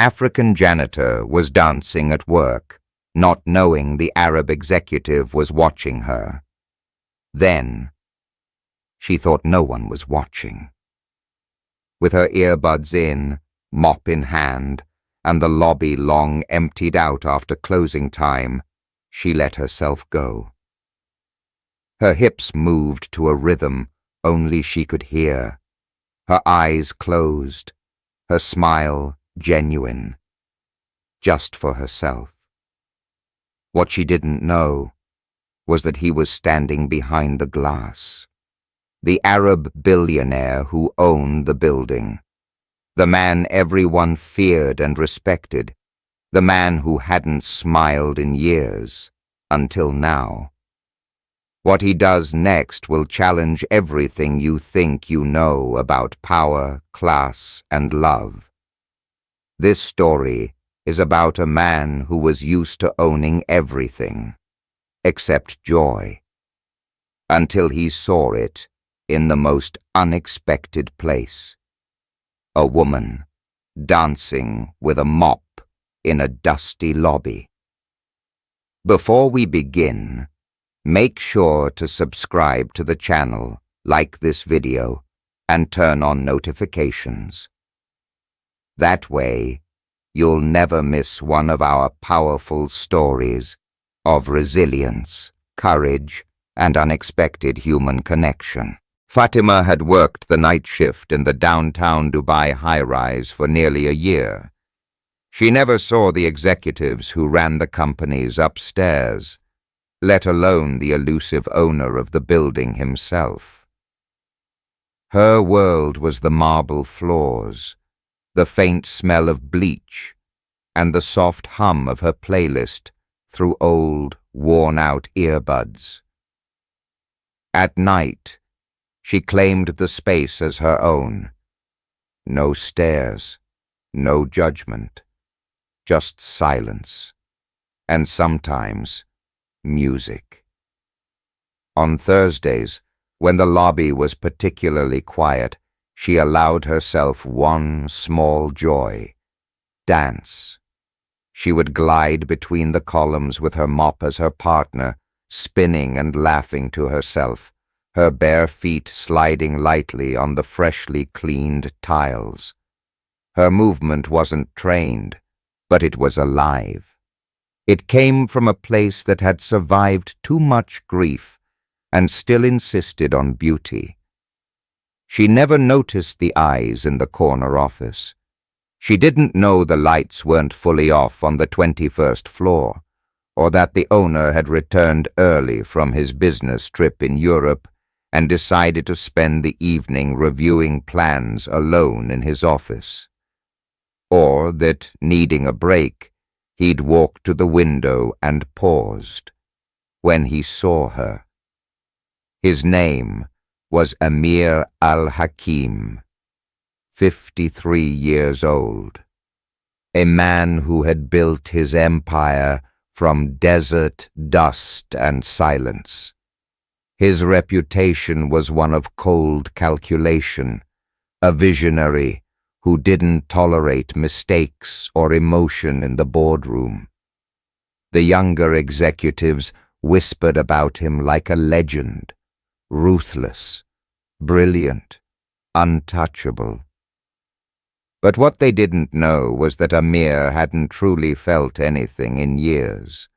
African janitor was dancing at work, not knowing the Arab executive was watching her. Then, she thought no one was watching. With her earbuds in, mop in hand, and the lobby long emptied out after closing time, she let herself go. Her hips moved to a rhythm only she could hear, her eyes closed, her smile genuine, just for herself. What she didn't know was that he was standing behind the glass, the Arab billionaire who owned the building, the man everyone feared and respected, the man who hadn't smiled in years, until now. What he does next will challenge everything you think you know about power, class, and love. This story is about a man who was used to owning everything, except joy, until he saw it in the most unexpected place. A woman dancing with a mop in a dusty lobby. Before we begin, make sure to subscribe to the channel, like this video, and turn on notifications. That way, you'll never miss one of our powerful stories of resilience, courage, and unexpected human connection. Fatima had worked the night shift in the downtown Dubai high-rise for nearly a year. She never saw the executives who ran the companies upstairs, let alone the elusive owner of the building himself. Her world was the marble floors, the faint smell of bleach, and the soft hum of her playlist through old, worn-out earbuds. At night, she claimed the space as her own. No stairs, no judgment, just silence, and sometimes music. On Thursdays, when the lobby was particularly quiet, she allowed herself one small joy: dance. She would glide between the columns with her mop as her partner, spinning and laughing to herself, her bare feet sliding lightly on the freshly cleaned tiles. Her movement wasn't trained, but it was alive. It came from a place that had survived too much grief and still insisted on beauty. She never noticed the eyes in the corner office. She didn't know the lights weren't fully off on the 21st floor, or that the owner had returned early from his business trip in Europe and decided to spend the evening reviewing plans alone in his office. Or that, needing a break, he'd walked to the window and paused when he saw her. His name was Amir al-Hakim, 53 years old, a man who had built his empire from desert, dust, and silence. His reputation was one of cold calculation, a visionary who didn't tolerate mistakes or emotion in the boardroom. The younger executives whispered about him like a legend: ruthless, brilliant, untouchable. But what they didn't know was that Amir hadn't truly felt anything in years,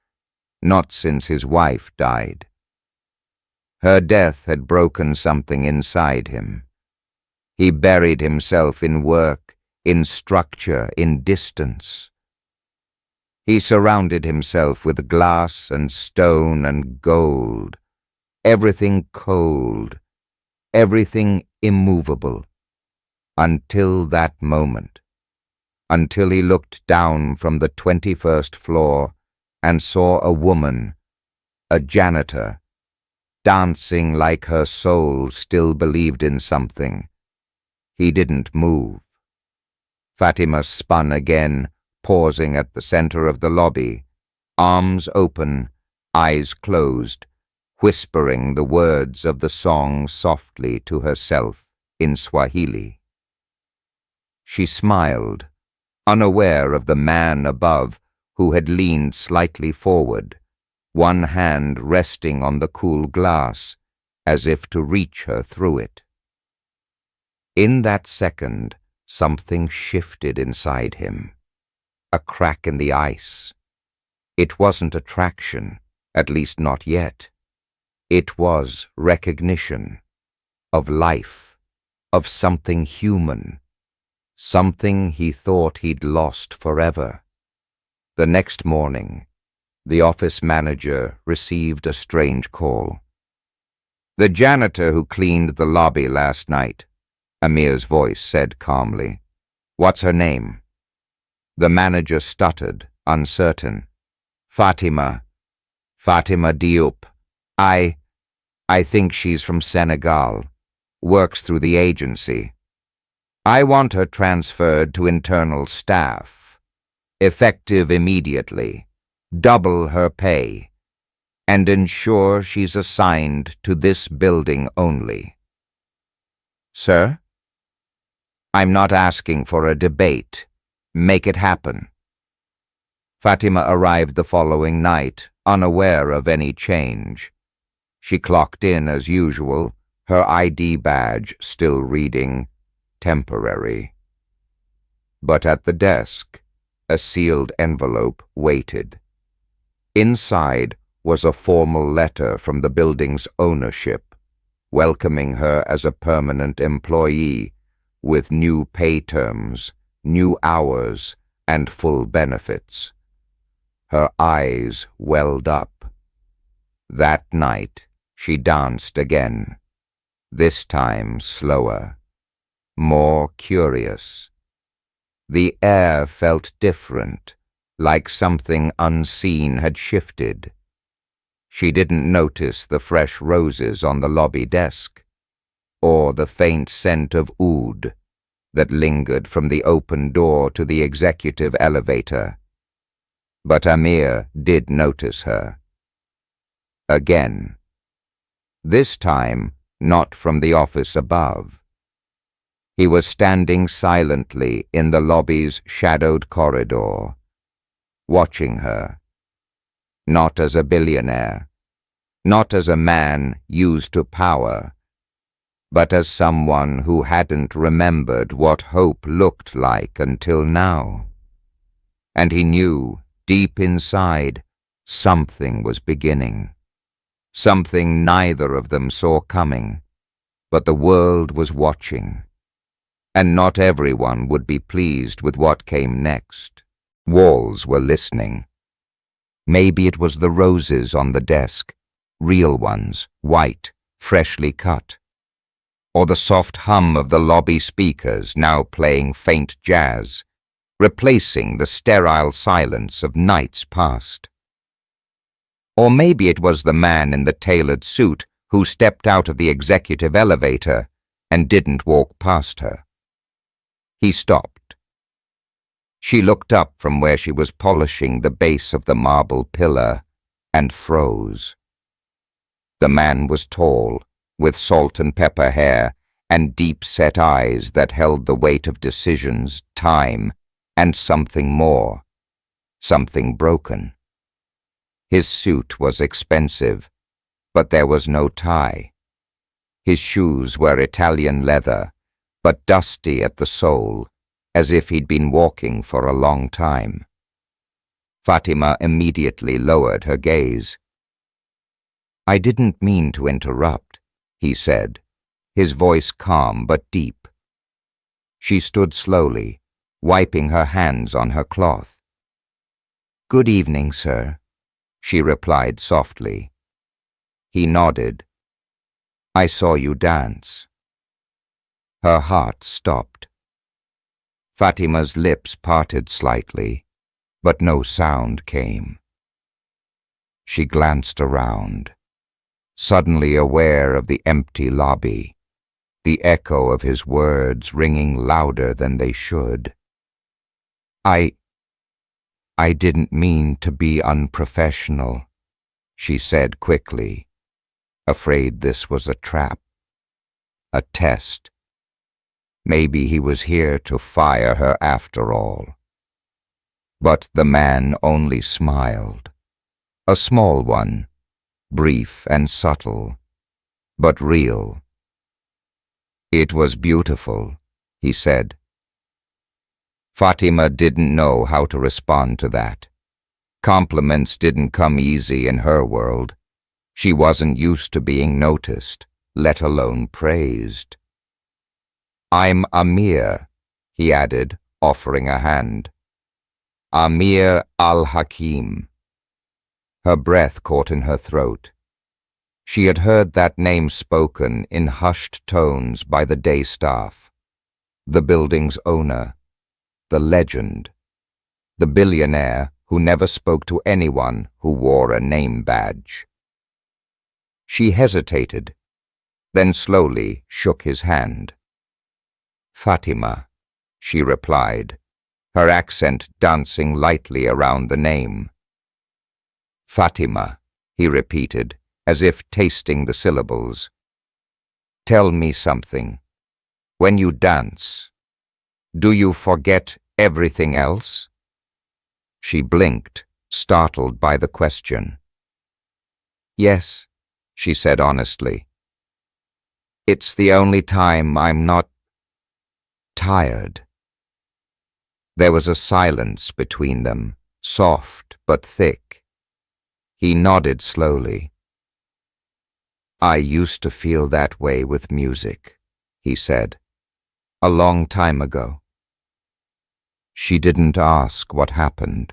not since his wife died. Her death had broken something inside him. He buried himself in work, in structure, in distance. He surrounded himself with glass and stone and gold, everything cold, everything immovable, until that moment, until he looked down from the 21st floor and saw a woman, a janitor, dancing like her soul still believed in something. He didn't move. Fatima spun again, pausing at the center of the lobby, arms open, eyes closed, whispering the words of the song softly to herself in Swahili. She smiled, unaware of the man above who had leaned slightly forward, one hand resting on the cool glass, as if to reach her through it. In that second, something shifted inside him. A crack in the ice. It wasn't attraction, at least not yet. It was recognition of life, of something human, something he thought he'd lost forever. The next morning, the office manager received a strange call. "The janitor who cleaned the lobby last night," Amir's voice said calmly. "What's her name?" The manager stuttered, uncertain. Fatima Diop. I think she's from Senegal. Works through the agency. I want her transferred to internal staff. Effective immediately. Double her pay. And ensure she's assigned to this building only." "Sir? I'm not asking for a debate. Make it happen." Fatima arrived the following night, unaware of any change. She clocked in as usual, her ID badge still reading temporary. But at the desk, a sealed envelope waited. Inside was a formal letter from the building's ownership, welcoming her as a permanent employee with new pay terms, new hours, and full benefits. Her eyes welled up. That night, she danced again, this time slower, more curious. The air felt different, like something unseen had shifted. She didn't notice the fresh roses on the lobby desk, or the faint scent of oud that lingered from the open door to the executive elevator. But Amir did notice her. Again. This time, not from the office above. He was standing silently in the lobby's shadowed corridor, watching her. Not as a billionaire, not as a man used to power, but as someone who hadn't remembered what hope looked like until now. And he knew, deep inside, something was beginning. Something neither of them saw coming, but the world was watching. And not everyone would be pleased with what came next. Walls were listening. Maybe it was the roses on the desk, real ones, white, freshly cut. Or the soft hum of the lobby speakers now playing faint jazz, replacing the sterile silence of nights past. Or maybe it was the man in the tailored suit who stepped out of the executive elevator and didn't walk past her. He stopped. She looked up from where she was polishing the base of the marble pillar and froze. The man was tall, with salt and pepper hair and deep-set eyes that held the weight of decisions, time, and something more, something broken. His suit was expensive, but there was no tie. His shoes were Italian leather, but dusty at the sole, as if he'd been walking for a long time. Fatima immediately lowered her gaze. "I didn't mean to interrupt," he said, his voice calm but deep. She stood slowly, wiping her hands on her cloth. "Good evening, sir," she replied softly. He nodded. "I saw you dance." Her heart stopped. Fatima's lips parted slightly, but no sound came. She glanced around, suddenly aware of the empty lobby, the echo of his words ringing louder than they should. I didn't mean to be unprofessional," she said quickly, afraid this was a trap, a test. Maybe he was here to fire her after all. But the man only smiled. A small one, brief and subtle, but real. "It was beautiful," he said. Fatima didn't know how to respond to that. Compliments didn't come easy in her world. She wasn't used to being noticed, let alone praised. "I'm Amir," he added, offering a hand. "Amir al-Hakim." Her breath caught in her throat. She had heard that name spoken in hushed tones by the day staff, the building's owner, the legend, the billionaire who never spoke to anyone who wore a name badge. She hesitated, then slowly shook his hand. "Fatima," she replied, her accent dancing lightly around the name. "Fatima," he repeated, as if tasting the syllables. "Tell me something. When you dance, do you forget everything else?" She blinked, startled by the question. "Yes," she said honestly. "It's the only time I'm not tired." There was a silence between them, soft but thick. He nodded slowly. "I used to feel that way with music," he said, "a long time ago." She didn't ask what happened.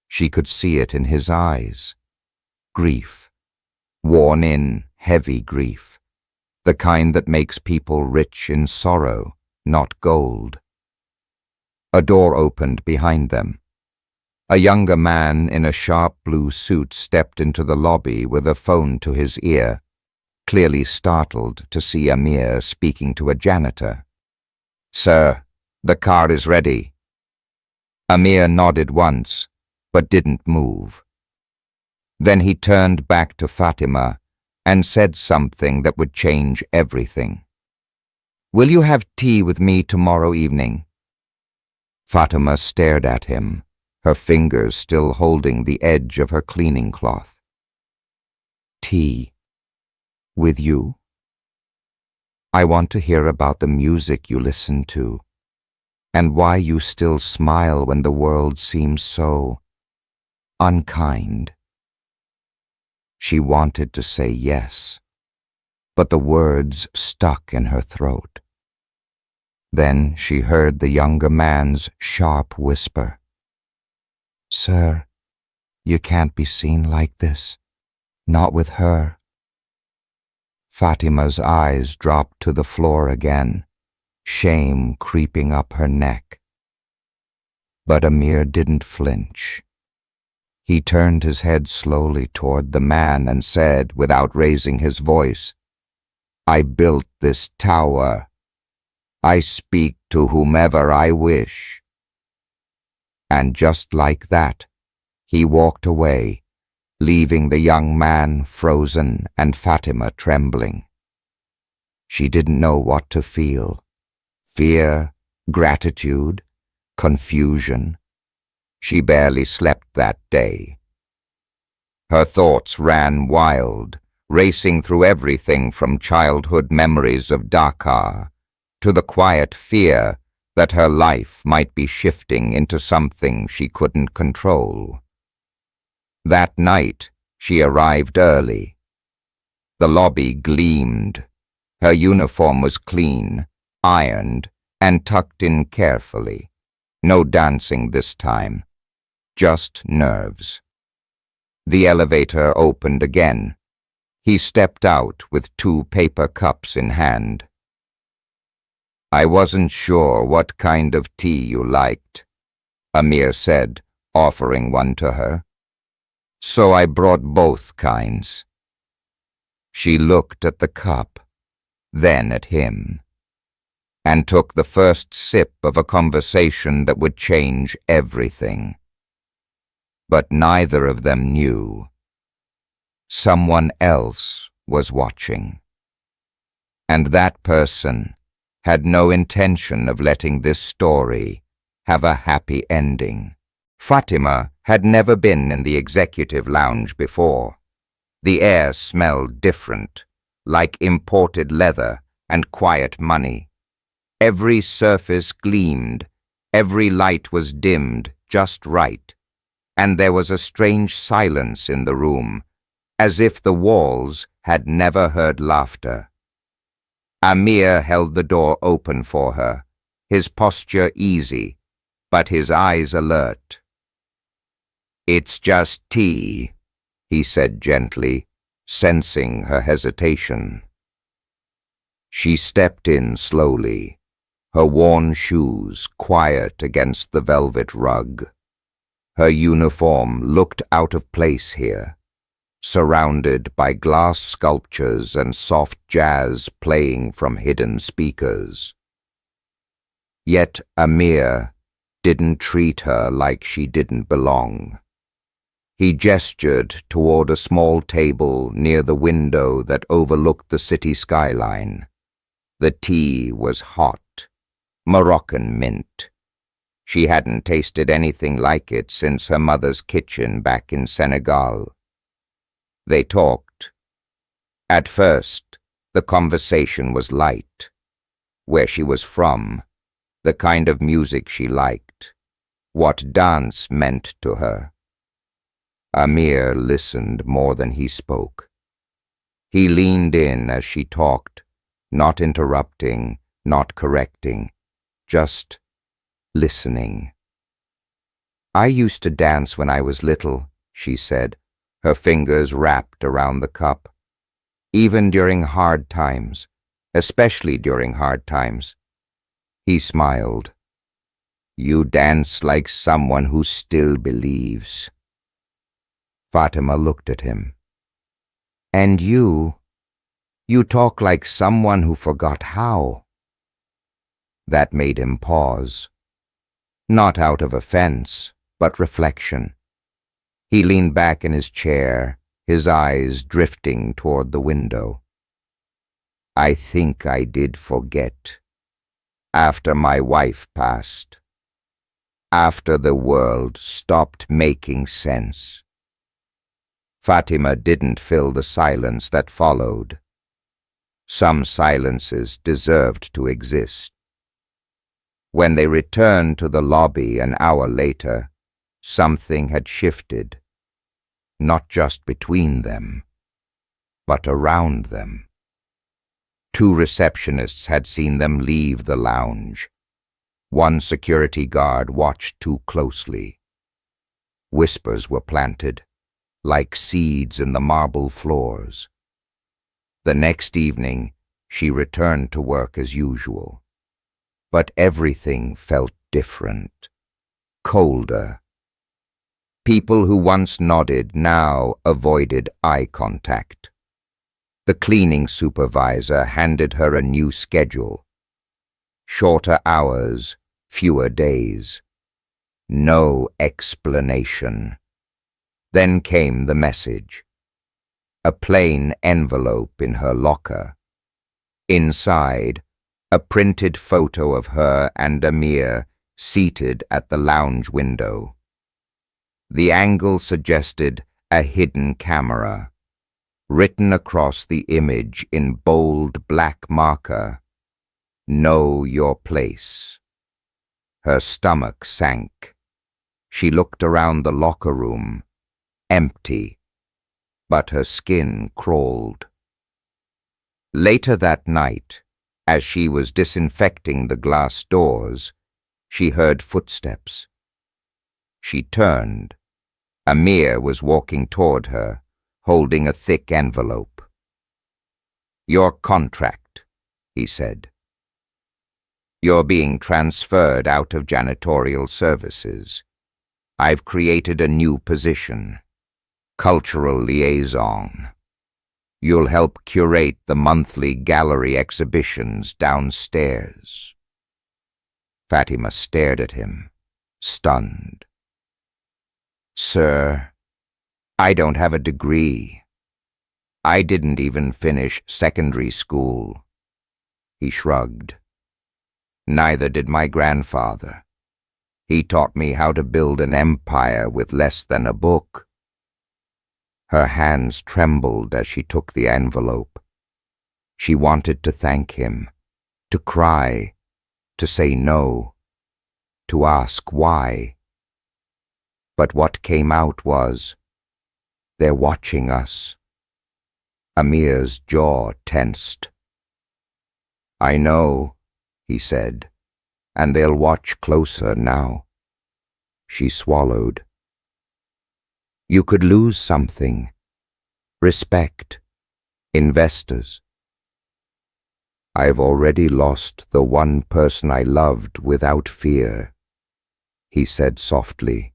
She could see it in his eyes. Grief. Worn-in, heavy grief. The kind that makes people rich in sorrow, not gold. A door opened behind them. A younger man in a sharp blue suit stepped into the lobby with a phone to his ear, clearly startled to see Amir speaking to a janitor. "Sir, the car is ready." Amir nodded once, but didn't move. Then he turned back to Fatima and said something that would change everything. "Will you have tea with me tomorrow evening?" Fatima stared at him, her fingers still holding the edge of her cleaning cloth. "Tea? With you? I want to hear about the music you listen to, and why you still smile when the world seems so unkind." She wanted to say yes, but the words stuck in her throat. Then she heard the younger man's sharp whisper. "Sir, you can't be seen like this. Not with her." Fatima's eyes dropped to the floor again, shame creeping up her neck. But Amir didn't flinch. He turned his head slowly toward the man and said, without raising his voice, "I built this tower. I speak to whomever I wish." And just like that, he walked away, leaving the young man frozen and Fatima trembling. She didn't know what to feel. Fear, gratitude, confusion. She barely slept that day. Her thoughts ran wild, racing through everything from childhood memories of Dakar to the quiet fear that her life might be shifting into something she couldn't control. That night, she arrived early. The lobby gleamed. Her uniform was clean, ironed, and tucked in carefully. No dancing this time. Just nerves. The elevator opened again. He stepped out with 2 paper cups in hand. "I wasn't sure what kind of tea you liked," Amir said, offering one to her. "So I brought both kinds." She looked at the cup, then at him, and took the first sip of a conversation that would change everything. But neither of them knew. Someone else was watching. And that person had no intention of letting this story have a happy ending. Fatima had never been in the executive lounge before. The air smelled different, like imported leather and quiet money. Every surface gleamed, every light was dimmed just right, and there was a strange silence in the room, as if the walls had never heard laughter. Amir held the door open for her, his posture easy, but his eyes alert. "It's just tea," he said gently, sensing her hesitation. She stepped in slowly, her worn shoes quiet against the velvet rug. Her uniform looked out of place here, surrounded by glass sculptures and soft jazz playing from hidden speakers. Yet Amir didn't treat her like she didn't belong. He gestured toward a small table near the window that overlooked the city skyline. The tea was hot, Moroccan mint. She hadn't tasted anything like it since her mother's kitchen back in Senegal. They talked. At first, the conversation was light. Where she was from, the kind of music she liked, what dance meant to her. Amir listened more than he spoke. He leaned in as she talked, not interrupting, not correcting, just listening. "I used to dance when I was little," she said, her fingers wrapped around the cup. "Even during hard times, especially during hard times." He smiled. "You dance like someone who still believes." Fatima looked at him. "And you talk like someone who forgot how." That made him pause. Not out of offense, but reflection. He leaned back in his chair, his eyes drifting toward the window. "I think I did forget. After my wife passed. After the world stopped making sense." Fatima didn't fill the silence that followed. Some silences deserved to exist. When they returned to the lobby an hour later, something had shifted, not just between them, but around them. Two receptionists had seen them leave the lounge. One security guard watched too closely. Whispers were planted, like seeds in the marble floors. The next evening, she returned to work as usual. But everything felt different, colder. People who once nodded now avoided eye contact. The cleaning supervisor handed her a new schedule. Shorter hours, fewer days. No explanation. Then came the message. A plain envelope in her locker. Inside, a printed photo of her and Amir seated at the lounge window. The angle suggested a hidden camera. Written across the image in bold black marker, "Know your place." Her stomach sank. She looked around the locker room, empty, but her skin crawled. Later that night, as she was disinfecting the glass doors, she heard footsteps. She turned. Amir was walking toward her, holding a thick envelope. "Your contract," he said. "You're being transferred out of janitorial services. I've created a new position, cultural liaison. You'll help curate the monthly gallery exhibitions downstairs." Fatima stared at him, stunned. "Sir, I don't have a degree. I didn't even finish secondary school." He shrugged. "Neither did my grandfather. He taught me how to build an empire with less than a book." Her hands trembled as she took the envelope. She wanted to thank him, to cry, to say no, to ask why. But what came out was, "They're watching us." Amir's jaw tensed. "I know," he said, "and they'll watch closer now." She swallowed. "You could lose something. Respect. Investors." "I've already lost the one person I loved without fear," he said softly.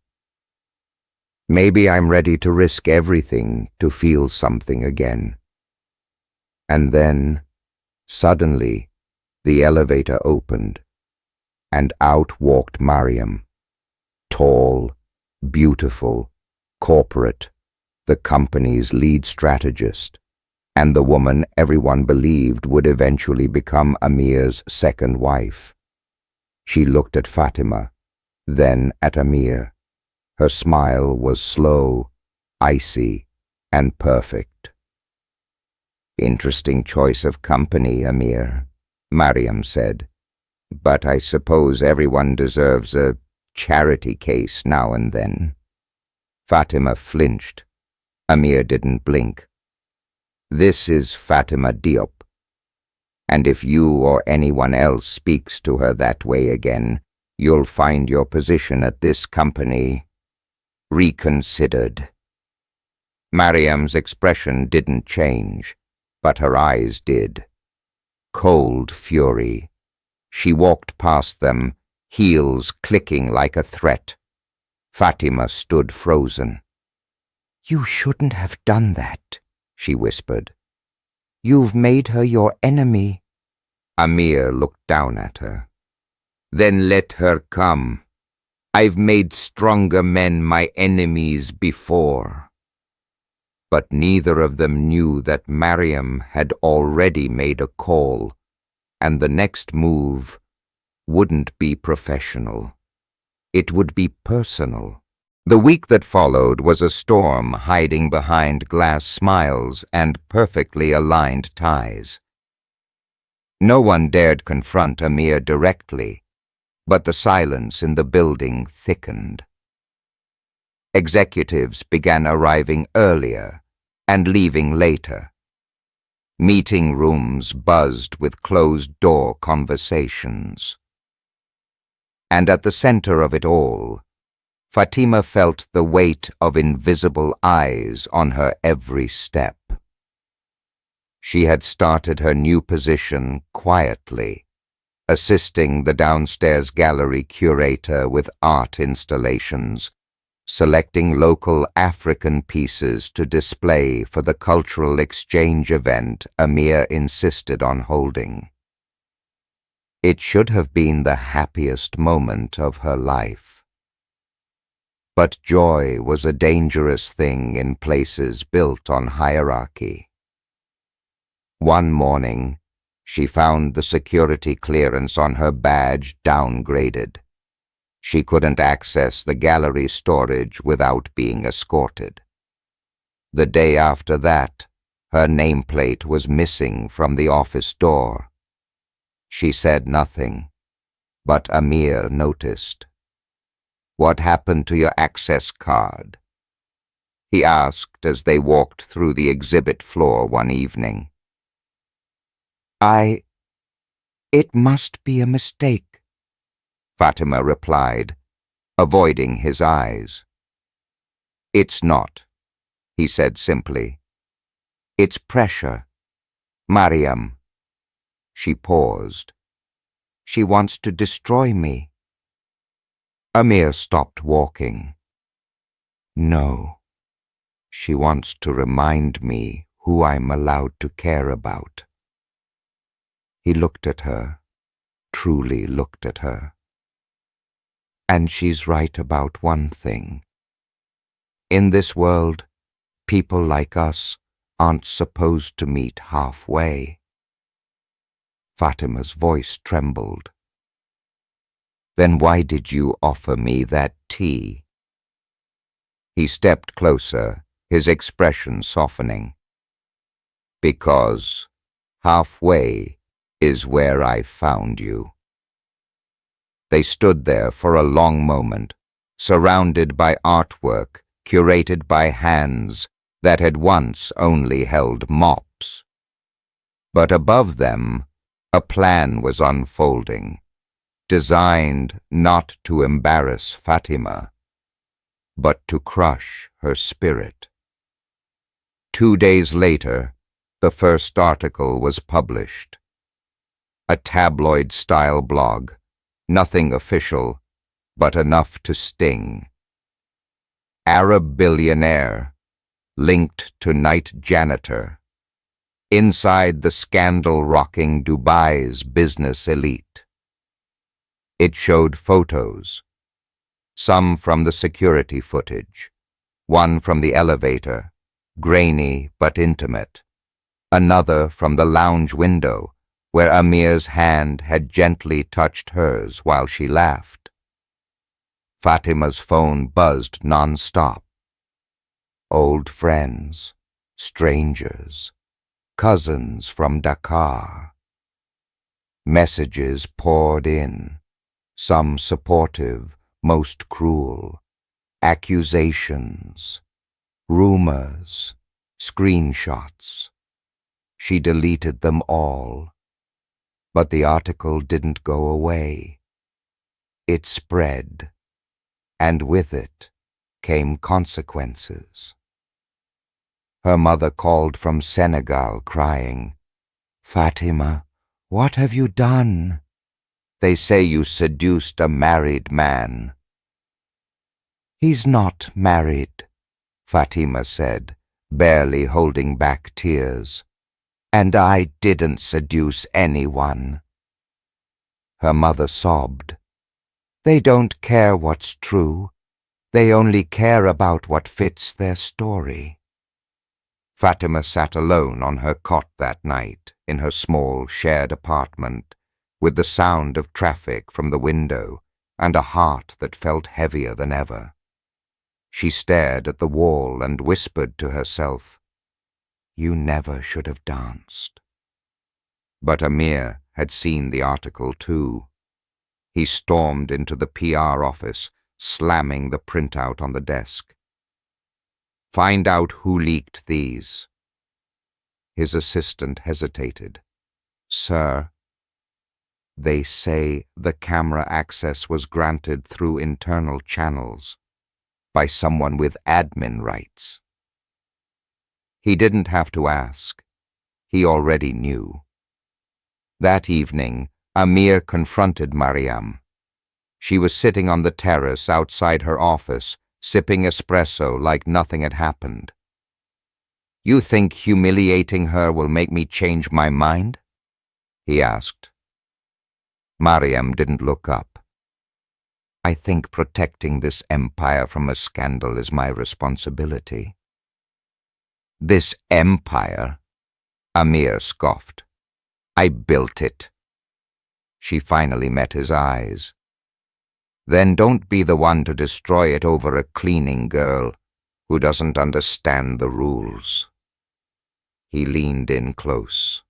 "Maybe I'm ready to risk everything to feel something again." And then, suddenly, the elevator opened, and out walked Mariam, tall, beautiful, corporate, the company's lead strategist, and the woman everyone believed would eventually become Amir's second wife. She looked at Fatima, then at Amir. Her smile was slow, icy, and perfect. "Interesting choice of company, Amir," Mariam said. "But I suppose everyone deserves a charity case now and then." Fatima flinched. Amir didn't blink. "This is Fatima Diop. And if you or anyone else speaks to her that way again, you'll find your position at this company reconsidered." Mariam's expression didn't change, but her eyes did. Cold fury. She walked past them, heels clicking like a threat. Fatima stood frozen. "You shouldn't have done that," she whispered. "You've made her your enemy." Amir looked down at her. "Then let her come. I've made stronger men my enemies before." But neither of them knew that Mariam had already made a call, and the next move wouldn't be professional. It would be personal. The week that followed was a storm hiding behind glass smiles and perfectly aligned ties. No one dared confront Amir directly, but the silence in the building thickened. Executives began arriving earlier and leaving later. Meeting rooms buzzed with closed-door conversations. And at the center of it all, Fatima felt the weight of invisible eyes on her every step. She had started her new position quietly, assisting the downstairs gallery curator with art installations, selecting local African pieces to display for the cultural exchange event Amir insisted on holding. It should have been the happiest moment of her life. But joy was a dangerous thing in places built on hierarchy. One morning, she found the security clearance on her badge downgraded. She couldn't access the gallery storage without being escorted. The day after that, her nameplate was missing from the office door. She said nothing, but Amir noticed. "What happened to your access card?" he asked as they walked through the exhibit floor one evening. It must be a mistake," Fatima replied, avoiding his eyes. "It's not," he said simply. "It's pressure. Mariam." She paused. "She wants to destroy me." Amir stopped walking. "No. She wants to remind me who I'm allowed to care about." He looked at her, truly looked at her. "And she's right about one thing. In this world, people like us aren't supposed to meet halfway." Fatima's voice trembled. Then why did you offer me that tea? He stepped closer, his expression softening. Because halfway is where I found you. They stood there for a long moment, surrounded by artwork curated by hands that had once only held mops. But above them, a plan was unfolding, designed not to embarrass Fatima, but to crush her spirit. 2 days later, the first article was published. A tabloid-style blog, nothing official, but enough to sting. Arab billionaire, linked to night janitor, inside the scandal-rocking Dubai's business elite. It showed photos, some from the security footage, one from the elevator, grainy but intimate, another from the lounge window, where Amir's hand had gently touched hers while she laughed. Fatima's phone buzzed non-stop. Old friends, strangers, cousins from Dakar. Messages poured in, some supportive, most cruel, accusations, rumors, screenshots. She deleted them all, but the article didn't go away. It spread, and with it came consequences. Her mother called from Senegal crying, "Fatima, what have you done? They say you seduced a married man." "He's not married," Fatima said, barely holding back tears. "And I didn't seduce anyone." Her mother sobbed. "They don't care what's true. They only care about what fits their story." Fatima sat alone on her cot that night in her small shared apartment, with the sound of traffic from the window and a heart that felt heavier than ever. She stared at the wall and whispered to herself, "You never should have danced." But Amir had seen the article too. He stormed into the PR office, slamming the printout on the desk. "Find out who leaked these." His assistant hesitated. "Sir, they say the camera access was granted through internal channels by someone with admin rights." He didn't have to ask. He already knew. That evening, Amir confronted Mariam. She was sitting on the terrace outside her office, sipping espresso like nothing had happened. "You think humiliating her will make me change my mind?" he asked. Mariam didn't look up. "I think protecting this empire from a scandal is my responsibility." "This empire?" Amir scoffed. "I built it." She finally met his eyes. "Then don't be the one to destroy it over a cleaning girl who doesn't understand the rules." He leaned in close.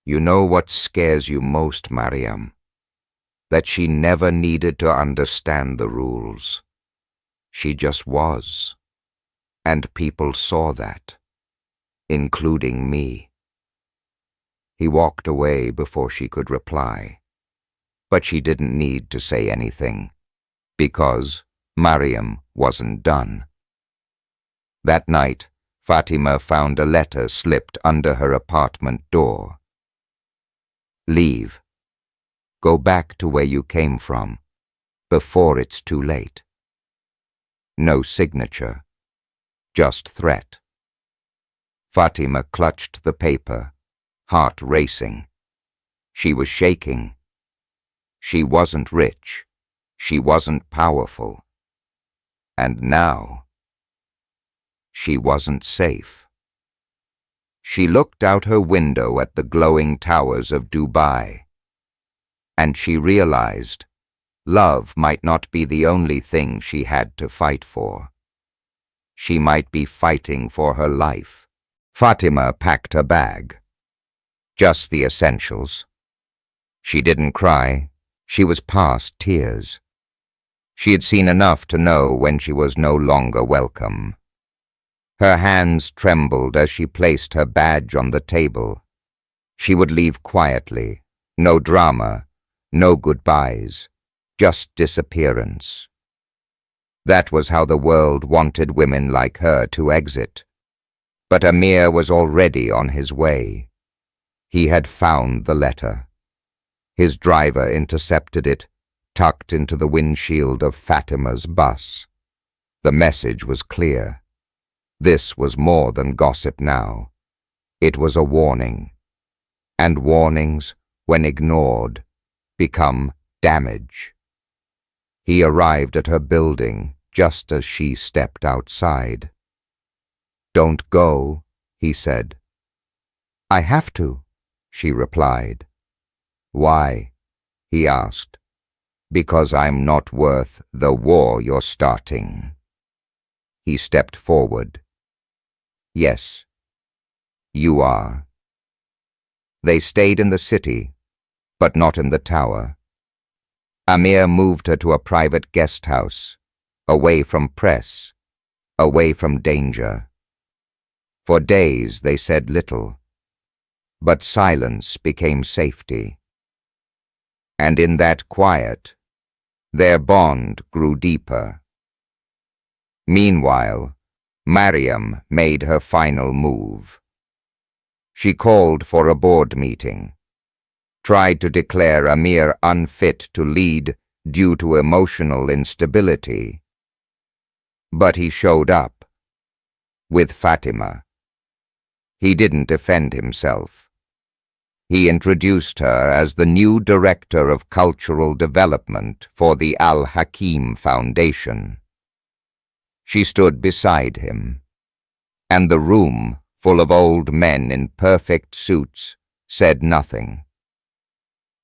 "You know what scares you most, Mariam? That she never needed to understand the rules. She just was. And people saw that, including me." He walked away before she could reply. But she didn't need to say anything, because Mariam wasn't done. That night, Fatima found a letter slipped under her apartment door. "Leave. Go back to where you came from, before it's too late." No signature, just threat. Fatima clutched the paper, heart racing. She was shaking. She wasn't rich. She wasn't powerful. And now, she wasn't safe. She looked out her window at the glowing towers of Dubai, and she realized love might not be the only thing she had to fight for. She might be fighting for her life. Fatima packed her bag. Just the essentials. She didn't cry. She was past tears. She had seen enough to know when she was no longer welcome. Her hands trembled as she placed her badge on the table. She would leave quietly. No drama, no goodbyes, just disappearance. That was how the world wanted women like her to exit. But Amir was already on his way. He had found the letter. His driver intercepted it, tucked into the windshield of Fatima's bus. The message was clear. This was more than gossip now. It was a warning. And warnings, when ignored, become damage. He arrived at her building just as she stepped outside. "Don't go," he said. "I have to," she replied. "Why?" he asked. "Because I'm not worth the war you're starting." He stepped forward. "Yes, you are." They stayed in the city, but not in the tower. Amir moved her to a private guest house, away from press, away from danger. For days they said little, but silence became safety. And in that quiet, their bond grew deeper. Meanwhile, Mariam made her final move. She called for a board meeting, tried to declare Amir unfit to lead due to emotional instability. But he showed up, with Fatima. He didn't defend himself. He introduced her as the new director of cultural development for the Al-Hakim Foundation. She stood beside him, and the room, full of old men in perfect suits, said nothing.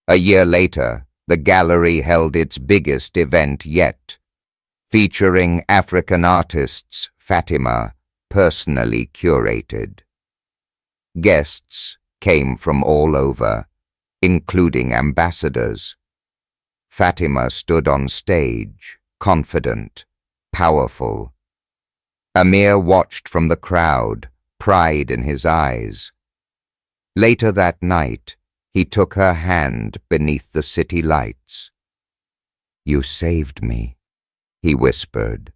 A year later, the gallery held its biggest event yet, featuring African artists Fatima personally curated. Guests came from all over, including ambassadors. Fatima stood on stage, confident, powerful. Amir watched from the crowd, pride in his eyes. Later that night, he took her hand beneath the city lights. "You saved me," he whispered.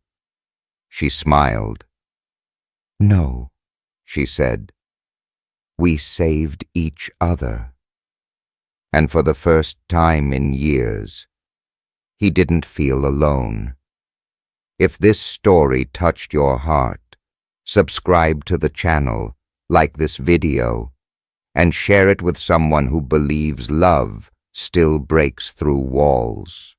She smiled. "No," she said. "We saved each other." And for the first time in years, he didn't feel alone. If this story touched your heart, subscribe to the channel, like this video, and share it with someone who believes love still breaks through walls.